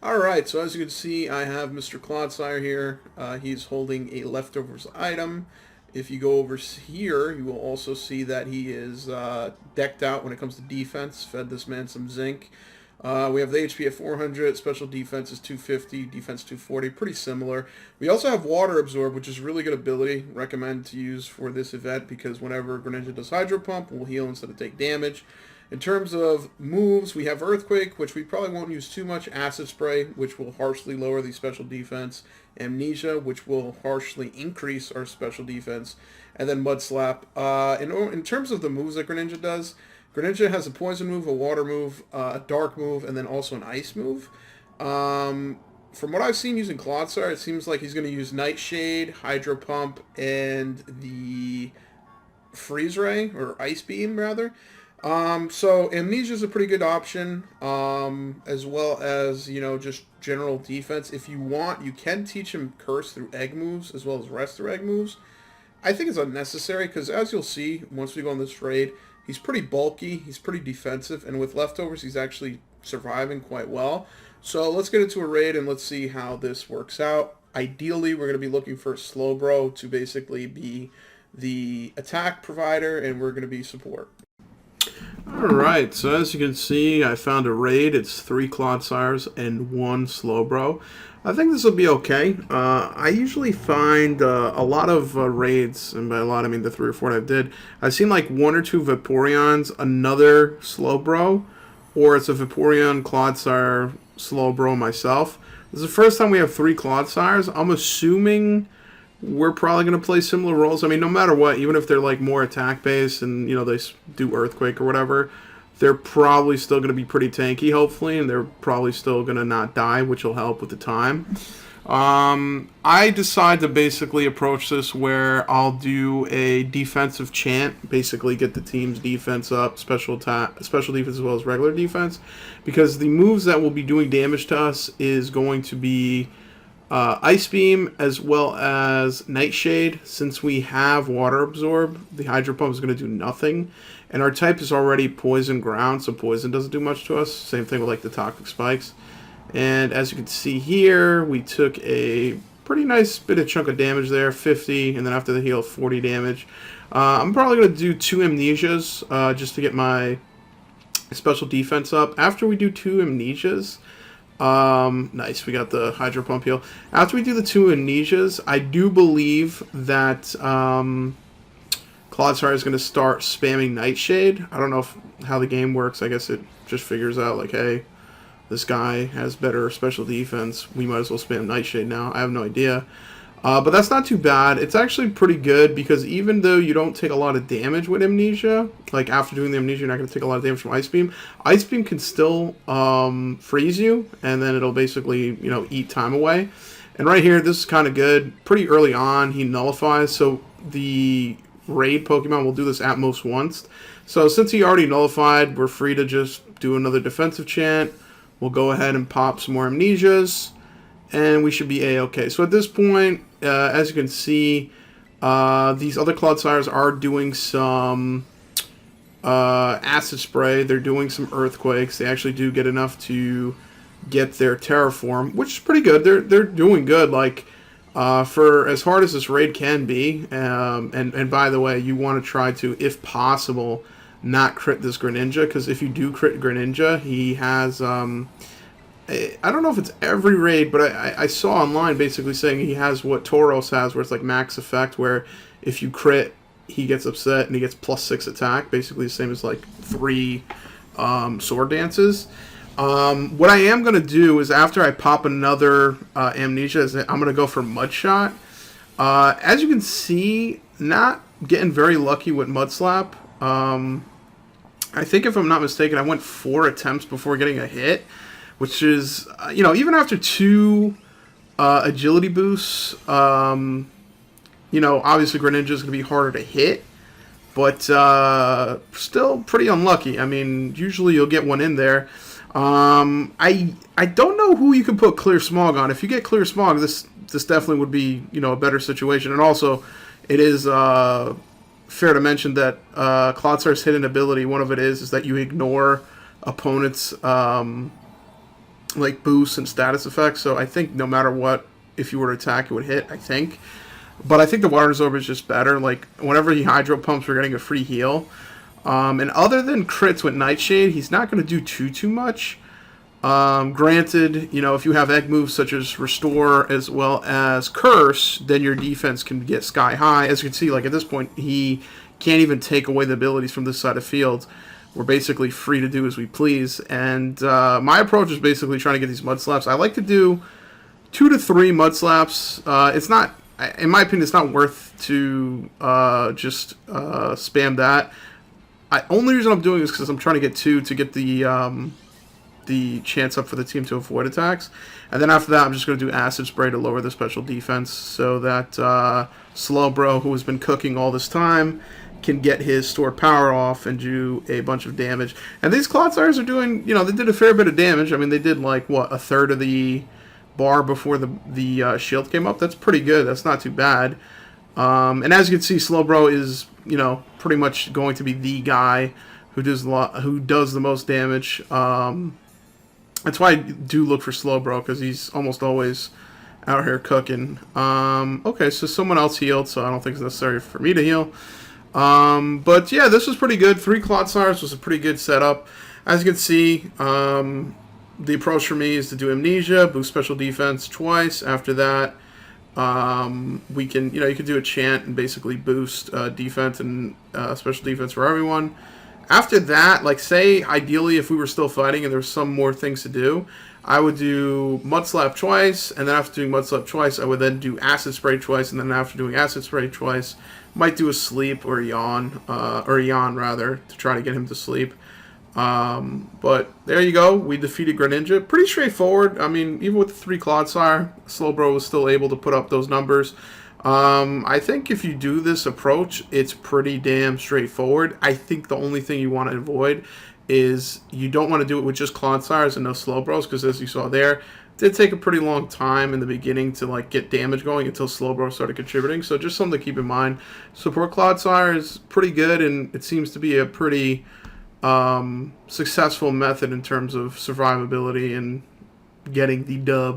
Alright, so as you can see, I have Mr. Clodsire here. He's holding a leftovers item. If you go over here, you will also see that he is decked out when it comes to defense. Fed this man some zinc. We have the HP at 400, special defense is 250, defense 240, pretty similar. We also have Water Absorb, which is a really good ability. Recommend to use for this event because whenever Greninja does Hydro Pump, we'll heal instead of take damage. In terms of moves, we have Earthquake, which we probably won't use too much. Acid Spray, which will harshly lower the special defense. Amnesia, which will harshly increase our special defense. And then Mud Slap. In terms of the moves that Greninja does, Greninja has a Poison move, a Water move, a Dark move, and then also an Ice move. From what I've seen using Clodsire, it seems like he's going to use Nightshade, Hydro Pump, and the Freeze Ray, or Ice Beam, rather. So Amnesia is a pretty good option, as well as, just general defense. If you want, you can teach him Curse through egg moves, as well as Rest through egg moves. I think it's unnecessary, because as you'll see, once we go on this raid, he's pretty bulky, he's pretty defensive, and with leftovers, he's actually surviving quite well. So let's get into a raid, and let's see how this works out. Ideally, we're going to be looking for SlowBro to basically be the attack provider, and we're going to be support. Alright, so as you can see, I found a raid. It's 3 Clodsires and 1 SlowBro. I think this will be okay. I usually find a lot of raids, and by a lot I mean the 3 or 4 I did, I've seen like 1 or 2 Vaporeons, another SlowBro, or it's a Vaporeon, Clodsire, SlowBro myself. This is the first time we have 3 Clodsires. I'm assuming we're probably going to play similar roles. I mean, no matter what, even if they're like more attack based and they do Earthquake or whatever, they're probably still going to be pretty tanky, hopefully, and they're probably still going to not die, which will help with the time. I decide to basically approach this where I'll do a defensive chant, basically get the team's defense up, special defense as well as regular defense, because the moves that will be doing damage to us is going to be Ice Beam as well as Nightshade. Since we have Water Absorb, the Hydro Pump is going to do nothing. And our type is already Poison Ground, so Poison doesn't do much to us. Same thing with like the Toxic Spikes. And as you can see here, we took a pretty nice bit of chunk of damage there, 50, and then after the heal, 40 damage. I'm probably going to do 2 Amnesias just to get my special defense up. After we do 2 Amnesias, nice, we got the Hydro Pump heal. After we do the 2 Amnesias, I do believe that Clodsire is going to start spamming Nightshade. I don't know how the game works. I guess it just figures out, like, hey, this guy has better special defense. We might as well spam Nightshade now. I have no idea. But that's not too bad. It's actually pretty good because even though you don't take a lot of damage with Amnesia, like after doing the Amnesia, you're not going to take a lot of damage from Ice Beam. Ice Beam can still freeze you, and then it'll basically, eat time away. And right here, this is kind of good. Pretty early on, he nullifies, so the raid Pokemon will do this at most once. So since he already nullified, we're free to just do another defensive chant. We'll go ahead and pop some more Amnesias, and we should be A-okay. So at this point, as you can see, these other Clodsires are doing some Acid Spray. They're doing some Earthquakes. They actually do get enough to get their Terraform, which is pretty good. They're doing good, like, for as hard as this raid can be. And by the way, you want to try to, if possible, not crit this Greninja, because if you do crit Greninja, he has... I don't know if it's every raid, but I saw online basically saying he has what Tauros has, where it's like max effect, where if you crit, he gets upset and he gets +6 attack, basically the same as like 3 sword dances. What I am going to do is after I pop another Amnesia, I'm going to go for Mud Shot. As you can see, not getting very lucky with Mud Slap. I think if I'm not mistaken, I went 4 attempts before getting a hit, which is, even after 2 agility boosts, obviously Greninja is going to be harder to hit, but still pretty unlucky. I mean, usually you'll get one in there. I don't know who you can put Clear Smog on. If you get Clear Smog, this definitely would be, a better situation. And also, it is fair to mention that Clodsire's hidden ability, one of it is that you ignore opponents' like boosts and status effects. So I think no matter what, if you were to attack, it would hit. I think, but I think the water absorber is just better. Like whenever he hydro pumps, we're getting a free heal. And other than crits with Nightshade, he's not going to do too much. Granted, you know, if you have egg moves such as Restore as well as Curse, then your defense can get sky high. As you can see, like at this point, he can't even take away the abilities from this side of the field. We're basically free to do as we please. And my approach is basically trying to get these mud slaps. I like to do 2 to 3 mud slaps. It's not, in my opinion, it's not worth to just spam that. Only reason I'm doing this is because I'm trying to get 2 to get the chance up for the team to avoid attacks. And then after that, I'm just going to do Acid Spray to lower the special defense so that SlowBro, who has been cooking all this time, can get his stored power off and do a bunch of damage. And these Clodsires are doing, you know, they did a fair bit of damage. I mean, they did like, what, a third of the bar before the shield came up. That's pretty good. That's not too bad. And as you can see, SlowBro is, you know, pretty much going to be the guy who does the most damage. That's why I do look for SlowBro, because he's almost always out here cooking. Okay, so someone else healed, so I don't think it's necessary for me to heal. But yeah, this was pretty good. 3 Clodsires was a pretty good setup. As you can see, the approach for me is to do amnesia, boost special defense twice. After that, we can, you know, you can do a chant and basically boost defense and special defense for everyone. After that, like say, ideally, if we were still fighting and there was some more things to do, I would do Mud Slap twice, and then after doing Mud Slap twice, I would then do Acid Spray twice, and then after doing Acid Spray twice, might do a Sleep or a Yawn, rather, to try to get him to sleep. But there you go. We defeated Greninja. Pretty straightforward. I mean, even with the 3 Clodsire, SlowBro was still able to put up those numbers. I think if you do this approach, it's pretty damn straightforward. I think the only thing you want to avoid is you don't want to do it with just Clodsires and no SlowBros, because as you saw there, it did take a pretty long time in the beginning to like get damage going until SlowBro started contributing. So just something to keep in mind. Support Clodsire is pretty good, and it seems to be a pretty successful method in terms of survivability and getting the dub.